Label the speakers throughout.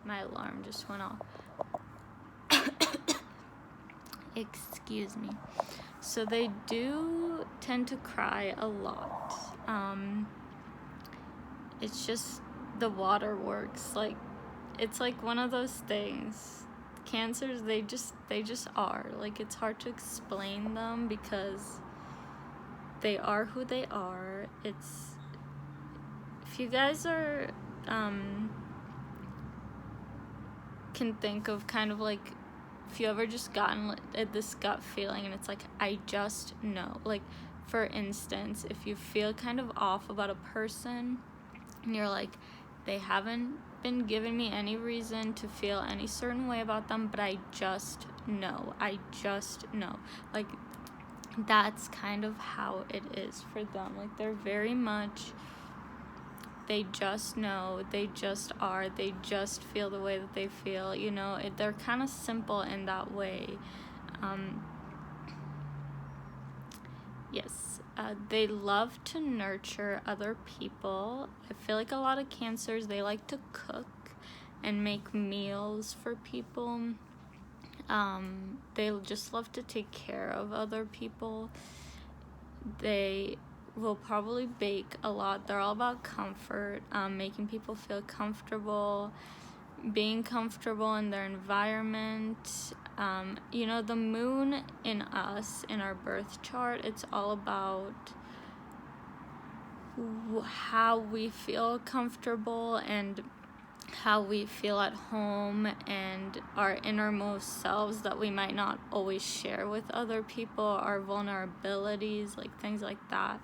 Speaker 1: My alarm just went off. Excuse me. So they do tend to cry a lot. It's just the waterworks. Like, it's like one of those things. Cancers, they just are. Like, it's hard to explain them because they are who they are. It's, if you guys are can think of kind of like, if you ever just gotten this gut feeling and it's like, I just know. Like, for instance, if you feel kind of off about a person and you're like, they haven't been giving me any reason to feel any certain way about them, but I just know. Like, that's kind of how it is for them. Like, they're very much, they just know, they just are, they just feel the way that they feel, you know. They're kind of simple in that way. Yes, they love to nurture other people. I feel like a lot of Cancers, they like to cook and make meals for people. They just love to take care of other people. They will probably bake a lot. They're all about comfort, making people feel comfortable, being comfortable in their environment. You know, the moon in us, in our birth chart, it's all about how we feel comfortable and how we feel at home, and our innermost selves that we might not always share with other people, our vulnerabilities, like things like that,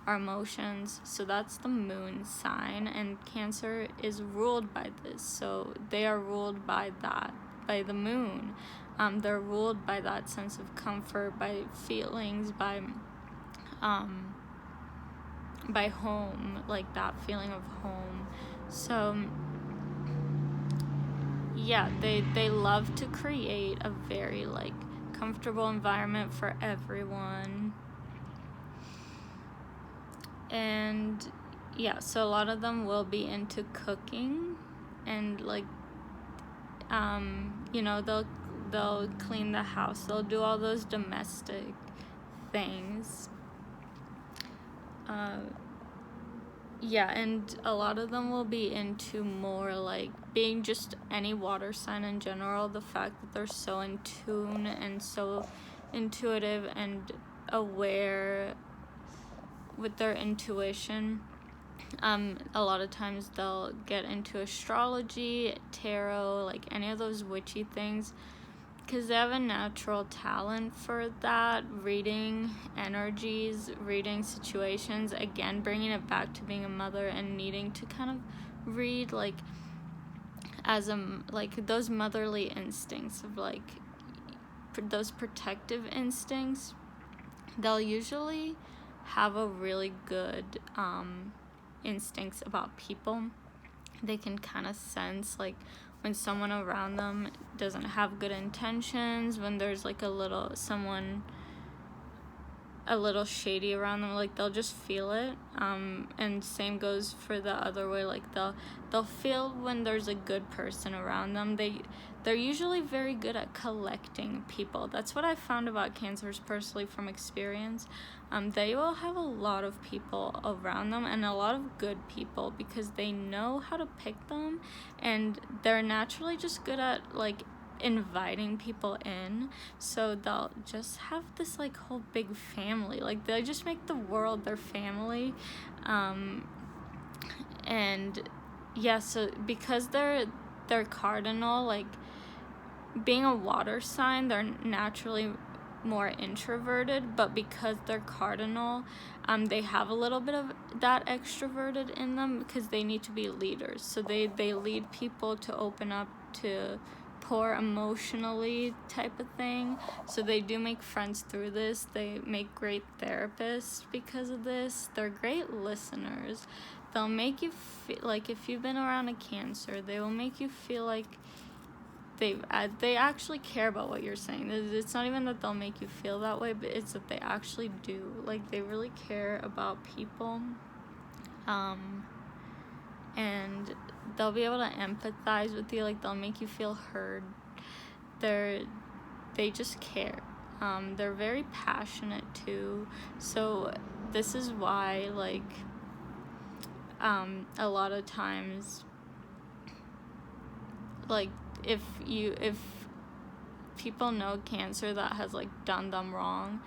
Speaker 1: our emotions. So that's the moon sign, and Cancer is ruled by this. So they are ruled by that, by the moon. They're ruled by that sense of comfort, by feelings, by home, like that feeling of home. So yeah, they love to create a very like comfortable environment for everyone. And yeah, so a lot of them will be into cooking, and like you know, they'll clean the house, they'll do all those domestic things. Yeah, and a lot of them will be into more like being just any water sign in general. The fact that they're so in tune and so intuitive and aware with their intuition. A lot of times they'll get into astrology, tarot, like any of those witchy things, because they have a natural talent for that, reading energies, reading situations, again bringing it back to being a mother and needing to kind of read like as like those motherly instincts of like those protective instincts. They'll usually have a really good instincts about people. They can kind of sense like when someone around them doesn't have good intentions, when there's like someone a little shady around them, like they'll just feel it. And same goes for the other way, like they'll feel when there's a good person around them. They're usually very good at collecting people. That's what I found about Cancers personally from experience. They will have a lot of people around them, and a lot of good people, because they know how to pick them, and they're naturally just good at like inviting people in. So they'll just have this like whole big family, like they just make the world their family. And yeah, so because they're cardinal, like being a water sign, they're naturally more introverted, but because they're cardinal, they have a little bit of that extroverted in them, because they need to be leaders. So they lead people to open up, to pour emotionally, type of thing. So they do make friends through this. They make great therapists because of this. They're great listeners. They'll make you feel like, if you've been around a Cancer, they will make you feel like they actually care about what you're saying. It's not even that they'll make you feel that way, but it's that they actually do. Like, they really care about people. And they'll be able to empathize with you, like they'll make you feel heard. They just care. They're very passionate too, so this is why, like, a lot of times, like, if people know Cancer that has, like, done them wrong,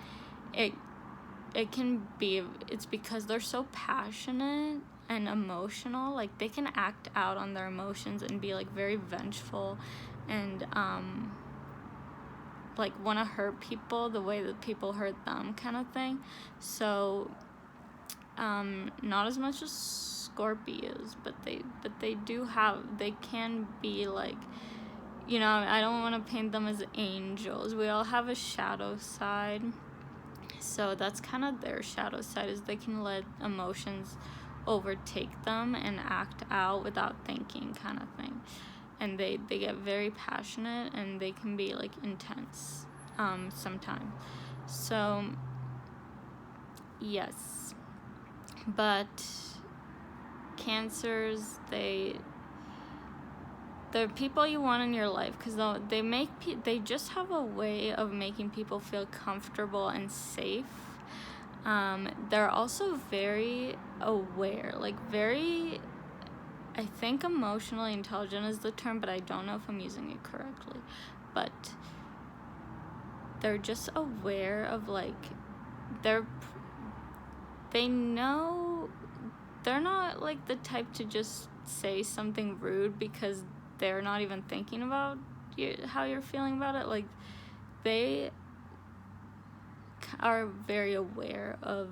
Speaker 1: it's because they're so passionate and emotional. Like, they can act out on their emotions and be, like, very vengeful and like want to hurt people the way that people hurt them, kind of thing. So not as much as Scorpios, but they can be, like, you know, I don't want to paint them as angels. We all have a shadow side, so that's kind of their shadow side, is they can let emotions overtake them and act out without thinking, kind of thing. And they get very passionate, and they can be, like, intense sometimes. So yes, but Cancers, they're people you want in your life, because they just have a way of making people feel comfortable and safe. They're also very aware, like, very, I think emotionally intelligent is the term, but I don't know if I'm using it correctly. But they're just aware of, like, they know they're not, like, the type to just say something rude because they're not even thinking about how you're feeling about it. Like, they are very aware of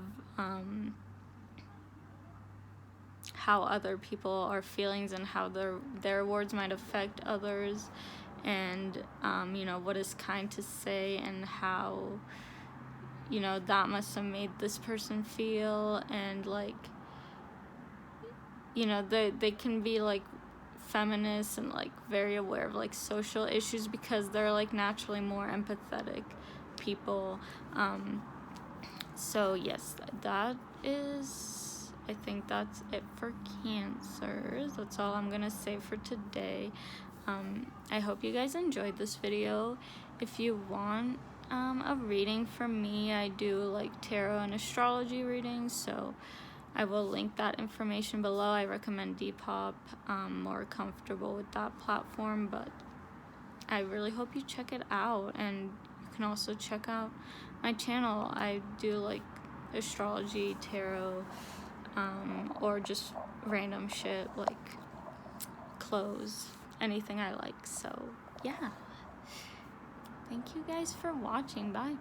Speaker 1: how other people are feelings and how their words might affect others, and you know, what is kind to say, and how, you know, that must have made this person feel. And, like, you know, they can be, like, feminists and, like, very aware of, like, social issues because they're, like, naturally more empathetic people. So yes, I think that's it for Cancers. That's all I'm gonna say for today. I hope you guys enjoyed this video. If you want a reading from me, I do, like, tarot and astrology readings, so I will link that information below. I recommend Depop. More comfortable with that platform, but I really hope you check it out. And you can also check out my channel. I do, like, astrology, tarot, or just random shit, like clothes, anything I like. So yeah, thank you guys for watching. Bye.